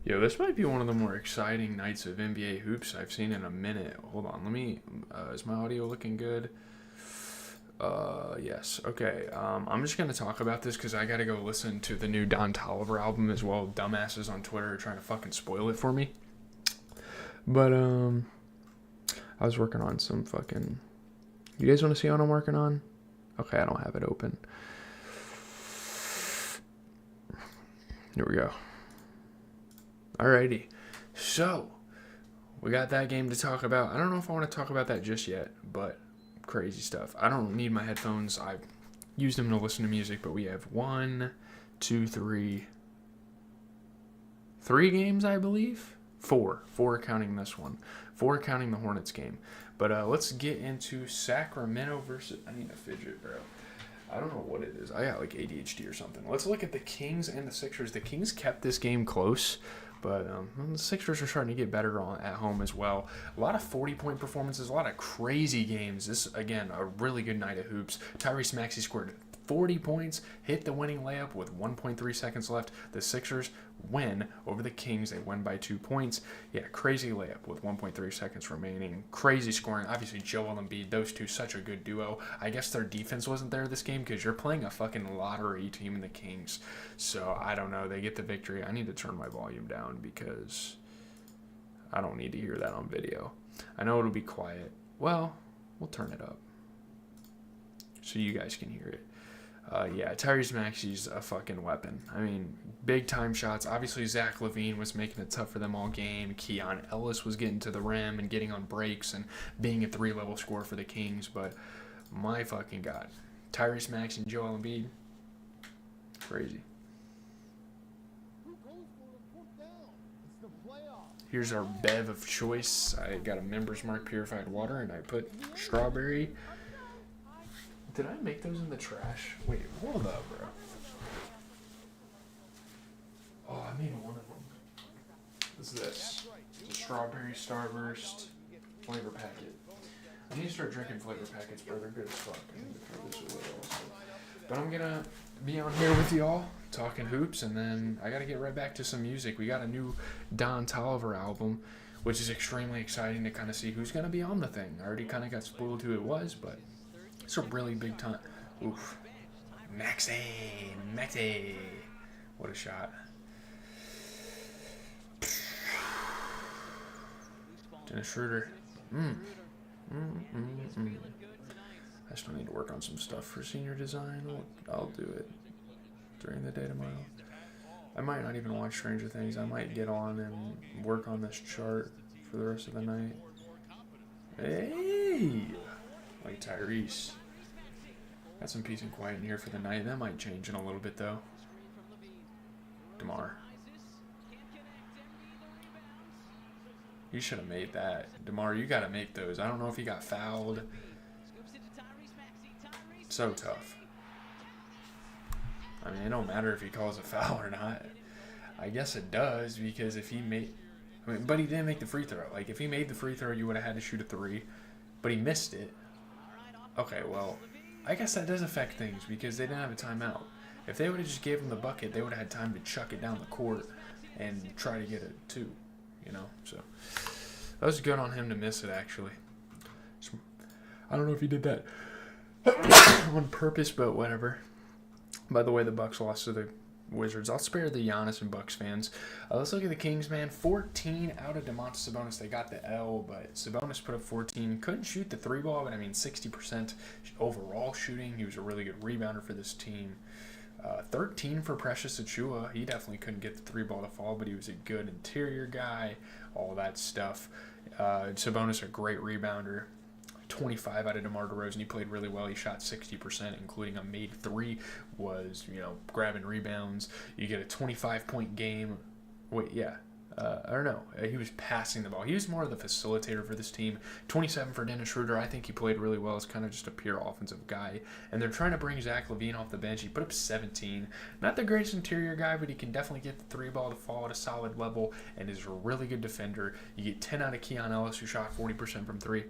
Yo, this might be one of the more exciting nights of NBA hoops I've seen in a minute. Hold on, let me. Is my audio looking good? Yes. Okay. I'm just gonna talk about this because I gotta go listen to the new Don Toliver album as well. Dumbasses on Twitter are trying to fucking spoil it for me. But I was working on some fucking. You guys want to see what I'm working on? Okay, I don't have it open. Here we go. Alrighty, so we got that game to talk about. I don't know if I want to talk about that just yet, but crazy stuff. I don't need my headphones. I've used them to listen to music, but we have three games, I believe. Four counting this one. Four counting the Hornets game. But let's get into Sacramento versus. I need a fidget, bro. I don't know what it is. I got like ADHD or something. Let's look at the Kings and the Sixers. The Kings kept this game close, but the Sixers are starting to get better at home as well. A lot of 40-point performances, a lot of crazy games. This, again, a really good night of hoops. Tyrese Maxey scored 40 points, hit the winning layup with 1.3 seconds left. The Sixers win over the Kings. They win by 2 points. Yeah, crazy layup with 1.3 seconds remaining. Crazy scoring. Obviously, Joel and Embiid, those two, such a good duo. I guess their defense wasn't there this game because you're playing a fucking lottery team in the Kings. So, I don't know. They get the victory. I need to turn my volume down because I don't need to hear that on video. I know it'll be quiet. Well, we'll turn it up so you guys can hear it. Yeah, Tyrese Maxey's a fucking weapon. I mean, big time shots. Obviously, Zach LaVine was making it tough for them all game. Keon Ellis was getting to the rim and getting on breaks and being a three-level scorer for the Kings. But my fucking God, Tyrese Maxey and Joel Embiid, crazy. Here's our bev of choice. I got a Members Mark purified water, and I put strawberry. Did I make those in the trash? Wait, hold up, bro. Oh, I made one of them. What's this? It's a strawberry starburst flavor packet. I need to start drinking flavor packets, bro. They're good as fuck. I need to throw this away also. But I'm gonna be on here with y'all talking hoops, and then I gotta get right back to some music. We got a new Don Toliver album, which is extremely exciting to kind of see who's gonna be on the thing. I already kind of got spoiled who it was, but it's a really big time. Oof. Maxey. What a shot. Dennis Schroeder. I still need to work on some stuff for senior design. I'll do it during the day tomorrow. I might not even watch Stranger Things. I might get on and work on this chart for the rest of the night. Hey! Like Tyrese. Got some peace and quiet in here for the night. That might change in a little bit, though. DeMar. You should have made that. DeMar, you got to make those. I don't know if he got fouled. So tough. I mean, it don't matter if he calls a foul or not. I guess it does, because if he made... I mean, but he didn't make the free throw. Like, if he made the free throw, you would have had to shoot a three. But he missed it. Okay, well, I guess that does affect things because they didn't have a timeout. If they would have just gave him the bucket, they would have had time to chuck it down the court and try to get it too, you know? So that was good on him to miss it, actually. So, I don't know if he did that on purpose, but whatever. By the way, the Bucks lost to the Wizards. I'll spare the Giannis and Bucks fans. Let's look at the Kings, man. 14 out of Domantas Sabonis. They got the L, but Sabonis put up 14. Couldn't shoot the three ball, but I mean 60% overall shooting. He was a really good rebounder for this team. 13 for Precious Achiuwa. He definitely couldn't get the three ball to fall, but he was a good interior guy. All that stuff. Sabonis, a great rebounder. 25 out of DeMar DeRozan. He played really well. He shot 60%, including a made three, was, grabbing rebounds. You get a 25-point game. Wait, yeah. I don't know. He was passing the ball. He was more of the facilitator for this team. 27 for Dennis Schroeder. I think he played really well. He's kind of just a pure offensive guy. And they're trying to bring Zach LaVine off the bench. He put up 17. Not the greatest interior guy, but he can definitely get the three ball to fall at a solid level and is a really good defender. You get 10 out of Keon Ellis, who shot 40% from three.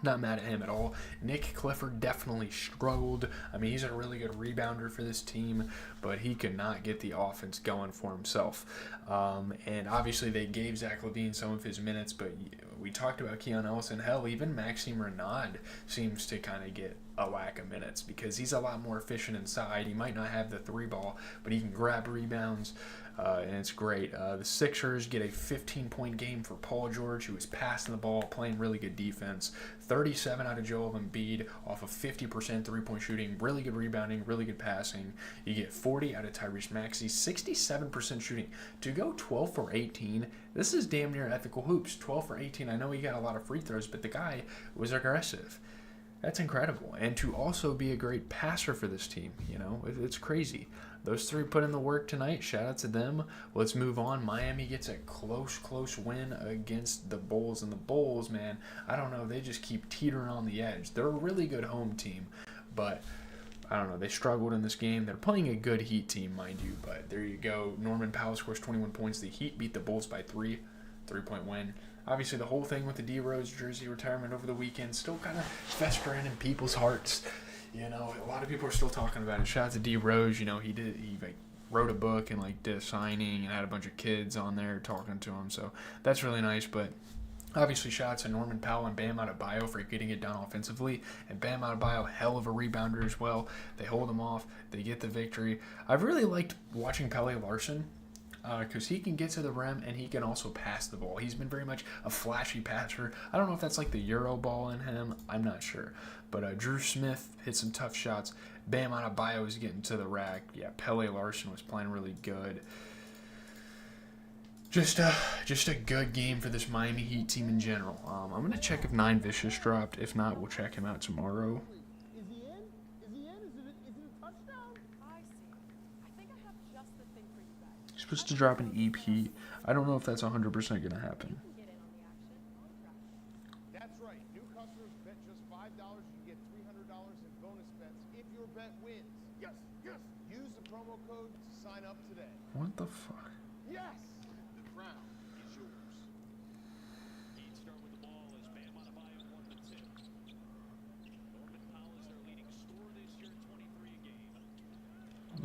Not mad at him at all. Nick Clifford definitely struggled. I mean, he's a really good rebounder for this team, but he could not get the offense going for himself. And obviously, they gave Zach LaVine some of his minutes, but we talked about Keon Ellison. Hell, even Maxime Renaud seems to kind of get a lack of minutes because he's a lot more efficient inside. He might not have the three ball, but he can grab rebounds. And it's great. The Sixers get a 15-point game for Paul George, who was passing the ball, playing really good defense. 37 out of Joel Embiid off of 50% three-point shooting, really good rebounding, really good passing. You get 40 out of Tyrese Maxey, 67% shooting. To go 12 for 18, this is damn near ethical hoops. 12 for 18, I know he got a lot of free throws, but the guy was aggressive. That's incredible. And to also be a great passer for this team, it's crazy. Those three put in the work tonight. Shout out to them. Let's move on. Miami gets a close win against the Bulls. And the Bulls, man, I don't know. They just keep teetering on the edge. They're a really good home team, but I don't know. They struggled in this game. They're playing a good Heat team, mind you, but there you go. Norman Powell scores 21 points. The Heat beat the Bulls by 3-point win. Obviously, the whole thing with the D Rose jersey retirement over the weekend still kind of festering in people's hearts. A lot of people are still talking about it. Shout out to D Rose. He wrote a book and did a signing and had a bunch of kids on there talking to him. So that's really nice. But obviously, shout out to Norman Powell and Bam Adebayo for getting it done offensively. And Bam Adebayo, hell of a rebounder as well. They hold him off. They get the victory. I've really liked watching Pele Larson, because he can get to the rim and he can also pass the ball. He's been very much a flashy passer. I don't know if that's like the Euro ball in him. I'm not sure. But Drew Smith hit some tough shots. Bam Adebayo was getting to the rack. Yeah, Pele Larson was playing really good. Just a good game for this Miami Heat team in general. I'm going to check if 9 Vicious dropped. If not, we'll check him out tomorrow. Supposed to drop an EP. I don't know if that's 100% going to happen. That's right. New customers bet just $5. You get $300 in bonus bets if your bet wins. Yes. Use the promo code to sign up today. What the fuck? Yes. The crown is yours. Heat start with the ball as Bam Adebayo won the tip. Norman Powell is their leading scorer this year, 23 a game.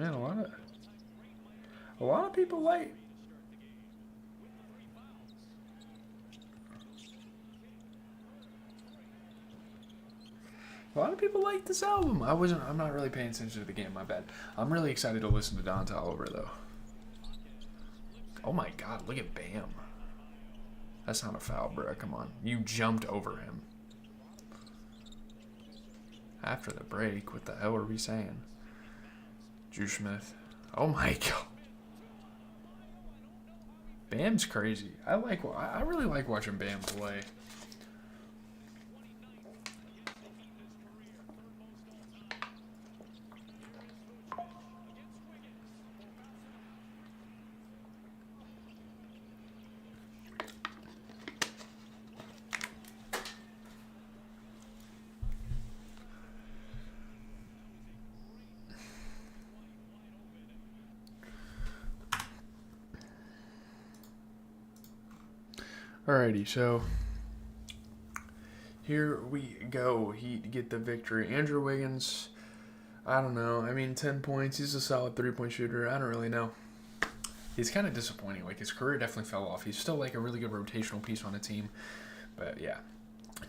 Man, a lot of people like. A lot of people like this album. I'm not really paying attention to the game, my bad. I'm really excited to listen to Don Toliver though. Oh my god, look at Bam. That's not a foul, bro. Come on. You jumped over him. After the break, what the hell are we saying? Drew Smith. Oh my god. Bam's crazy. I really like watching Bam play. Alrighty, so here we go. Heat get the victory. Andrew Wiggins, I don't know. I mean, 10 points. He's a solid three-point shooter. I don't really know. He's kind of disappointing. His career definitely fell off. He's still a really good rotational piece on a team. But, yeah.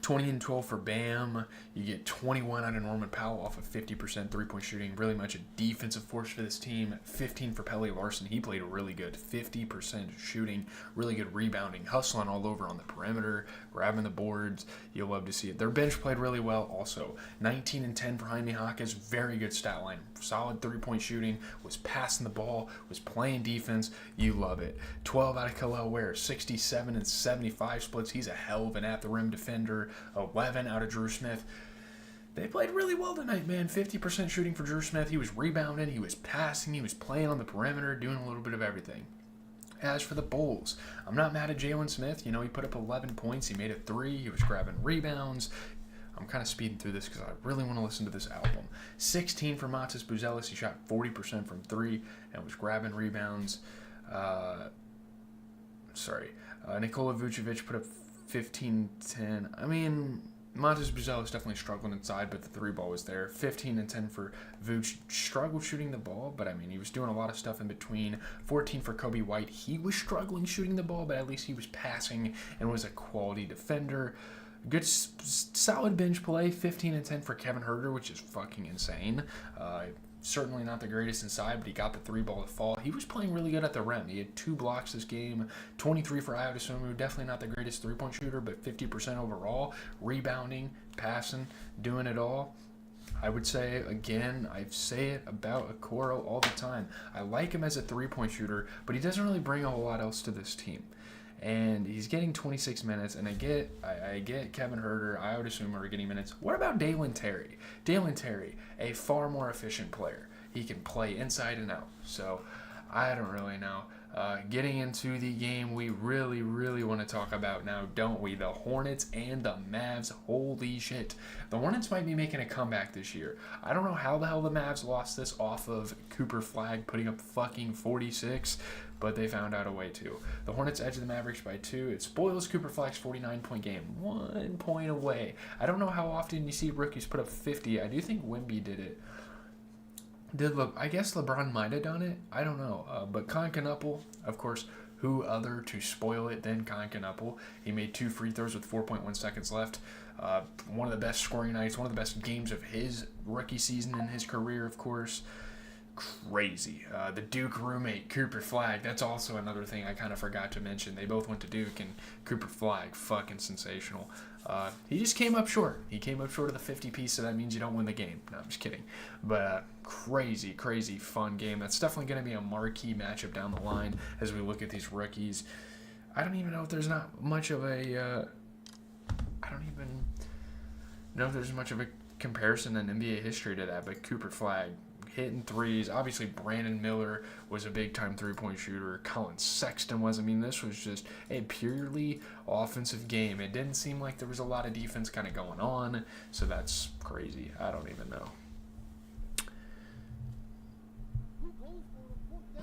20 and 12 for Bam. You get 21 out of Norman Powell off of 50% three-point shooting. Really much a defensive force for this team. 15 for Pele Larson. He played really good. 50% shooting. Really good rebounding. Hustling all over on the perimeter. Grabbing the boards. You'll love to see it. Their bench played really well also. 19 and 10 for Jaime Jaquez. Very good stat line. Solid three-point shooting. Was passing the ball. Was playing defense. You love it. 12 out of Khalil Ware. 67 and 75 splits. He's a hell of an at-the-rim defender. 11 out of Drew Smith. They played really well tonight, man. 50% shooting for Drew Smith. He was rebounding. He was passing. He was playing on the perimeter, doing a little bit of everything. As for the Bulls, I'm not mad at Jalen Smith. He put up 11 points. He made a three. He was grabbing rebounds. I'm kind of speeding through this because I really want to listen to this album. 16 for Matas Buzelis. He shot 40% from three and was grabbing rebounds. Nikola Vucevic put up 15-10. I mean, Montez Buzzell is definitely struggling inside, but the three ball was there. 15 and 10 for Vooch. Struggled shooting the ball, but I mean, he was doing a lot of stuff in between. 14 for Kobe White. He was struggling shooting the ball, but at least he was passing and was a quality defender. Good, solid bench play. 15 and 10 for Kevin Huerter, which is fucking insane. Certainly not the greatest inside, but he got the three ball to fall. He was playing really good at the rim. He had 2 blocks this game. 23 for Ayo Dosunmu. Definitely not the greatest three-point shooter, but 50% overall. Rebounding, passing, doing it all. I would say, again, I say it about Okoro all the time. I like him as a three-point shooter, but he doesn't really bring a whole lot else to this team. And he's getting 26 minutes, and I get Kevin Huerter, Ayo Dosunmu are getting minutes. What about Dalen Terry? Dalen Terry, a far more efficient player. He can play inside and out. So I don't really know. Getting into the game we really, really want to talk about now, don't we? The Hornets and the Mavs. Holy shit. The Hornets might be making a comeback this year. I don't know how the hell the Mavs lost this off of Cooper Flagg putting up fucking 46, but they found out a way to. The Hornets edge the Mavericks by 2. It spoils Cooper Flagg's 49-point game. 1 point away. I don't know how often you see rookies put up 50. I do think Wemby did it. I guess LeBron might have done it. I don't know. But Concanupple, of course, who other to spoil it than Concanupple? He made 2 free throws with 4.1 seconds left. One of the best scoring nights, one of the best games of his rookie season in his career, of course. Crazy. The Duke roommate, Cooper Flagg, that's also another thing I kind of forgot to mention. They both went to Duke, and Cooper Flagg, fucking sensational. He just came up short. He came up short of the 50 piece, so that means you don't win the game. No, I'm just kidding. But crazy, crazy fun game. That's definitely going to be a marquee matchup down the line as we look at these rookies. I don't even know if there's not much of a... I don't even know if there's much of a comparison in NBA history to that, but Cooper Flagg, hitting threes. Obviously, Brandon Miller was a big-time three-point shooter. Colin Sexton was. I mean, this was just a purely offensive game. It didn't seem like there was a lot of defense kind of going on, so that's crazy. I don't even know.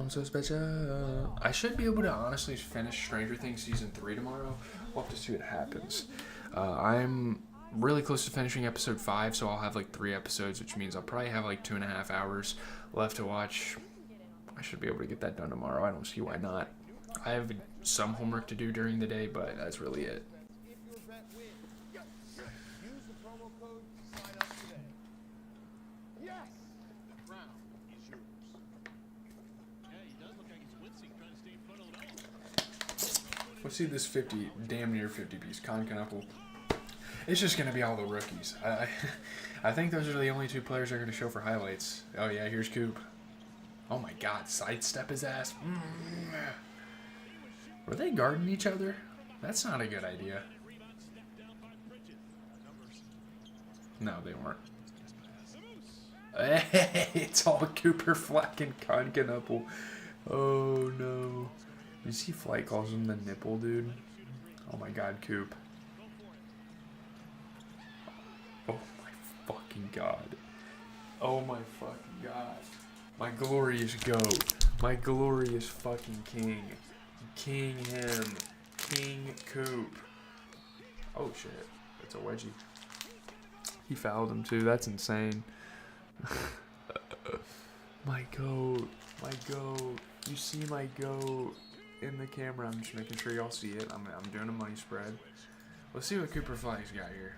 I'm so special. I should be able to honestly finish Stranger Things Season 3 tomorrow. We'll have to see what happens. I'm really close to finishing episode 5, so I'll have like 3 episodes, which means I'll probably have like 2.5 hours left to watch. I should be able to get that done tomorrow. I don't see why not. I have some homework to do during the day, but that's really it. If your bet wins, use the promo code to sign up today. Yes! The crown is yours. Yeah, he does look like he's wincing trying to stay in front of it all. Let's see this 50, damn near 50 piece. Concanupple. It's just going to be all the rookies. I think those are the only 2 players they're going to show for highlights. Oh, yeah, here's Coop. Oh, my God. Sidestep his ass. Were they guarding each other? That's not a good idea. No, they weren't. Hey, it's all Cooper Flagg and Concanupple. Oh, no. You see Flight calls him the nipple, dude? Oh, my God, Coop. Oh my fucking God. Oh my fucking God. My glorious goat. My glorious fucking king. King him. King Coop. Oh shit. That's a wedgie. He fouled him too. That's insane. My goat. My goat. You see my goat in the camera. I'm just making sure y'all see it. I'm doing a money spread. Let's see what Cooper Flagg's got here.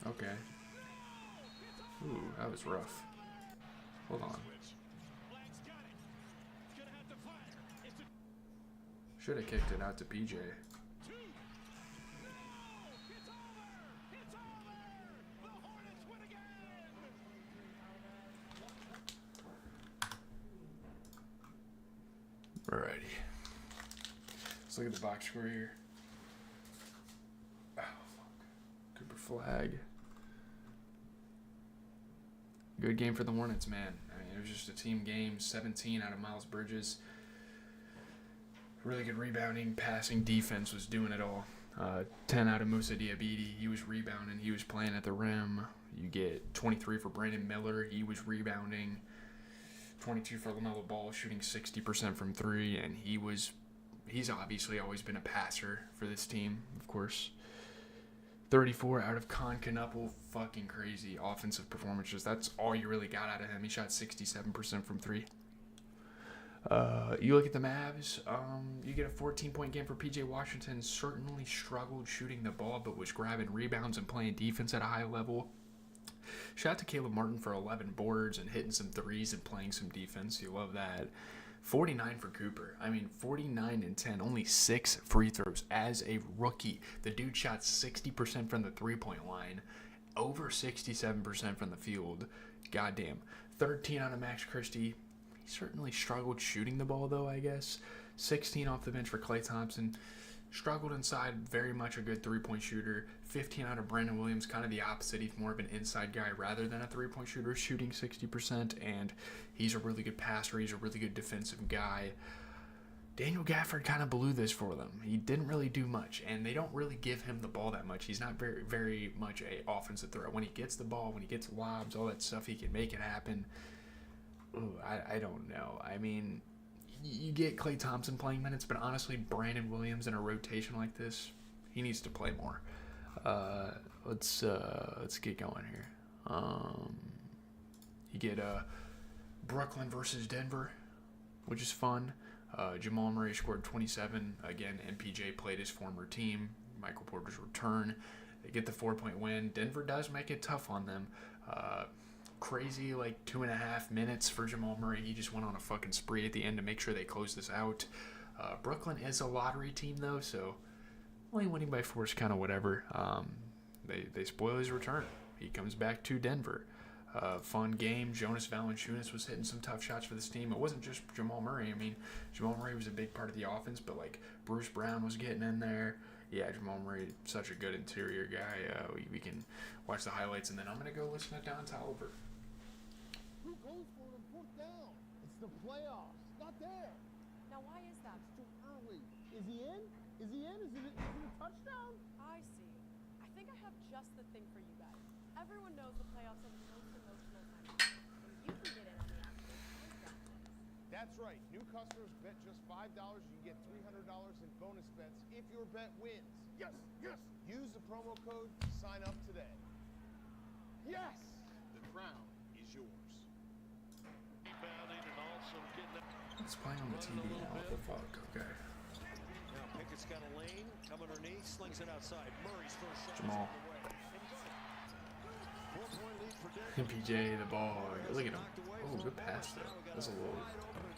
Okay. Ooh, that was rough. Hold on. Should have kicked it out to PJ. Alrighty. Let's look at the box score here. Oh, fuck. Cooper Flagg. Good game for the Hornets, man. I mean, it was just a team game. 17 out of Miles Bridges. Really good rebounding, passing, defense was doing it all. 10 out of Musa Diabete. He was rebounding. He was playing at the rim. You get 23 for Brandon Miller. He was rebounding. 22 for LaMelo Ball, shooting 60% from 3. And he's obviously always been a passer for this team, of course. 34 out of Concanupple. Fucking crazy offensive performances. That's all you really got out of him. He shot 67% from 3. You look at the Mavs, you get a 14-point game for PJ Washington. Certainly struggled shooting the ball, but was grabbing rebounds and playing defense at a high level. Shout out to Caleb Martin for 11 boards and hitting some threes and playing some defense. You love that. 49 for Cooper. I mean, 49 and 10. Only 6 free throws as a rookie. The dude shot 60% from the three-point line. Over 67% from the field. Goddamn. 13 out of Max Christie. He certainly struggled shooting the ball, though, I guess. 16 off the bench for Klay Thompson. Struggled inside, very much a good three-point shooter. 15 out of Brandon Williams, kind of the opposite. He's more of an inside guy rather than a three-point shooter, shooting 60%, and he's a really good passer. He's a really good defensive guy. Daniel Gafford kind of blew this for them. He didn't really do much, and they don't really give him the ball that much. He's not very, very much a offensive threat. When he gets the ball, when he gets lobs, all that stuff, he can make it happen. Ooh, I don't know. I mean, you get Klay Thompson playing minutes, but honestly, Brandon Williams in a rotation like this, he needs to play more. Let's get going here. You get Brooklyn versus Denver, which is fun. Jamal Murray scored 27. Again, MPJ played his former team. Michael Porter's return. They get the 4-point win. Denver does make it tough on them. Crazy, like 2.5 minutes for Jamal Murray. He just went on a fucking spree at the end to make sure they close this out. Brooklyn is a lottery team, though, so only winning by 4 is kind of whatever. They spoil his return. He comes back to Denver. Fun game. Jonas Valanciunas was hitting some tough shots for this team. It wasn't just Jamal Murray. I mean, Jamal Murray was a big part of the offense, but like Bruce Brown was getting in there. Yeah, Jamal Murray, such a good interior guy. We can watch the highlights, and then I'm going to go listen to Don Tolliver. Who goes for it on fourth down? It's the playoffs. Not there. Now, why is that? It's too early. Is he in? Is he in? Is it a touchdown? I see. I think I have just the thing for you guys. Everyone knows the playoffs are the most emotional time. And you can get in on the action. That's right. New customers bet just $5. You can get $300 in bonus bets if your bet wins. Yes, yes. Use the promo code to sign up today. Yes! The crown is yours. Rebounding and also getting up. It's playing on the TV now. What the fuck? Okay. Now Pickett's got a lane, come underneath, slings it outside. Murray's first shot. Jamal. 4-point lead for Denver. MPJ, the ball. Look at him. Oh, good pass, though. That's a little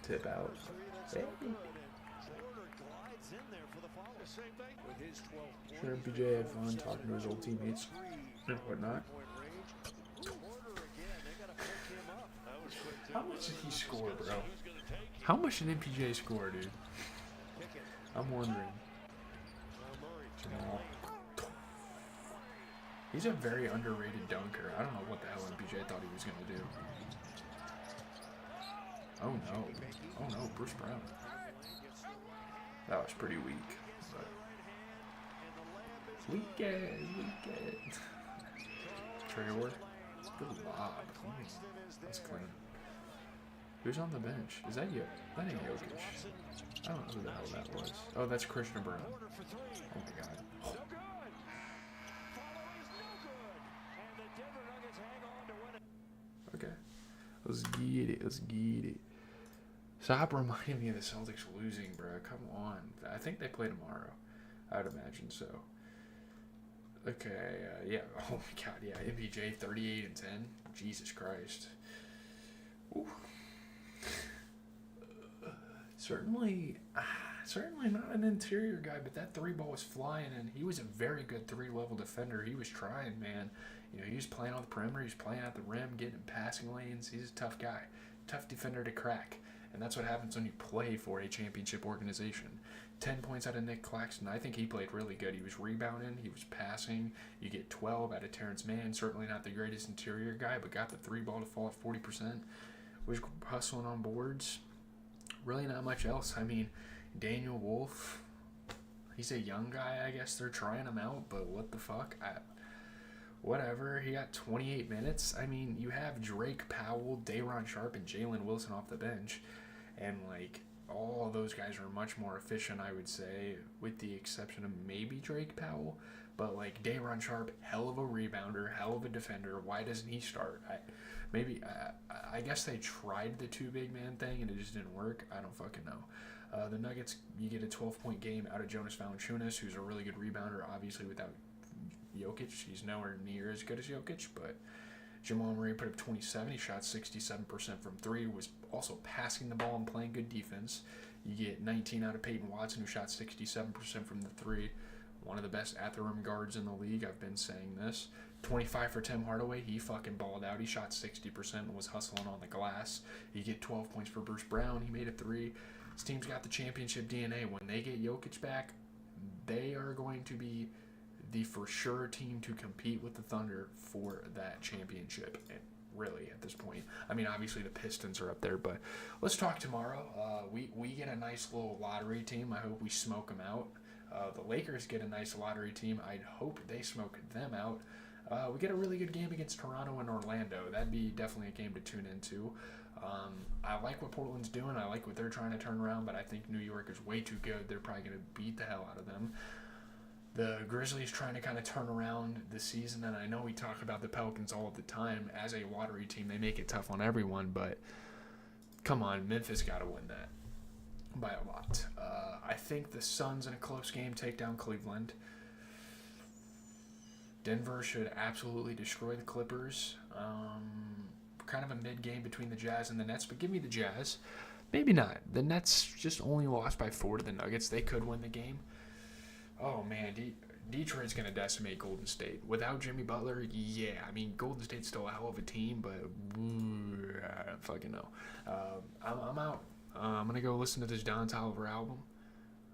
tip out. Hey. Porter glides in there for the foul. Same thing with his 12 points. Sure, MPJ had fun talking to his old teammates and whatnot. How much did he score, bro? How much did MPJ score, dude? I'm wondering. Jamal. He's a very underrated dunker. I don't know what the hell MPJ thought he was going to do. Oh no. Oh no, Bruce Brown. That was pretty weak. But weekend. Trevor. Good lob. That's clean. Who's on the bench? Is that you? That ain't Jokic. I don't know who the hell that was. Oh, that's Christian Brown. Oh my god. Oh. Okay. Let's get it. Let's get it. Stop reminding me of the Celtics losing, bro. Come on. I think they play tomorrow. I would imagine so. Okay. Yeah. Oh my god. Yeah. MPJ 38 and 10. Jesus Christ. Ooh. Certainly not an interior guy, but that three ball was flying, and he was a very good three-level defender. He was trying, man. You know, he was playing on the perimeter. He was playing at the rim, getting in passing lanes. He's a tough guy, tough defender to crack, and that's what happens when you play for a championship organization. 10 points out of Nick Claxton. I think he played really good. He was rebounding. He was passing. You get 12 out of Terrence Mann. Certainly not the greatest interior guy, but got the three ball to fall at 40%. Was hustling on boards. Really not much else. I mean, Daniel Wolf, he's a young guy, I guess they're trying him out, but what the fuck? Whatever. He got 28 minutes. I mean, you have Drake Powell, Day'Ron Sharpe, and Jalen Wilson off the bench, and, like, all of those guys are much more efficient, I would say, with the exception of maybe Drake Powell. But like Day'Ron Sharp, hell of a rebounder, hell of a defender. Why doesn't he start? I guess they tried the two big man thing and it just didn't work. I don't fucking know. The Nuggets, you get a 12-point game out of Jonas Valanciunas, who's a really good rebounder. Obviously, without Jokic, he's nowhere near as good as Jokic, but Jamal Murray put up 27. He shot 67% from three, was also passing the ball and playing good defense. You get 19 out of Peyton Watson, who shot 67% from the three. One of the best at-the-rim guards in the league. I've been saying this. 25 for Tim Hardaway. He fucking balled out. He shot 60% and was hustling on the glass. You get 12 points for Bruce Brown. He made a three. This team's got the championship DNA. When they get Jokic back, they are going to be the for sure team to compete with the Thunder for that championship. And really, at this point, I mean, obviously the Pistons are up there, but let's talk tomorrow. We get a nice little lottery team. I hope we smoke them out. The Lakers get a nice lottery team. I'd hope they smoke them out. We get a really good game against Toronto and Orlando. That'd be definitely a game to tune into. I like what Portland's doing. I like what they're trying to turn around, but I think New York is way too good. They're probably going to beat the hell out of them. The Grizzlies trying to kind of turn around the season, and I know we talk about the Pelicans all of the time. As a lottery team, they make it tough on everyone, but come on, Memphis got to win that by a lot. I think the Suns in a close game take down Cleveland. Denver should absolutely destroy the Clippers. Kind of a mid-game between the Jazz and the Nets, but give me the Jazz. Maybe not. The Nets just only lost by 4 to the Nuggets. They could win the game. Oh, man, Detroit's going to decimate Golden State. Without Jimmy Butler, yeah. I mean, Golden State's still a hell of a team, but I don't fucking know. I'm out. I'm going to go listen to this Don Toliver album.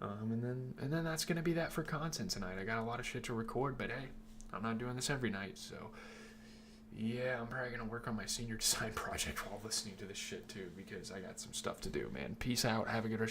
And then that's going to be that for content tonight. I got a lot of shit to record, but hey, I'm not doing this every night, so yeah, I'm probably going to work on my senior design project while listening to this shit too, because I got some stuff to do, man. Peace out. Have a good rest.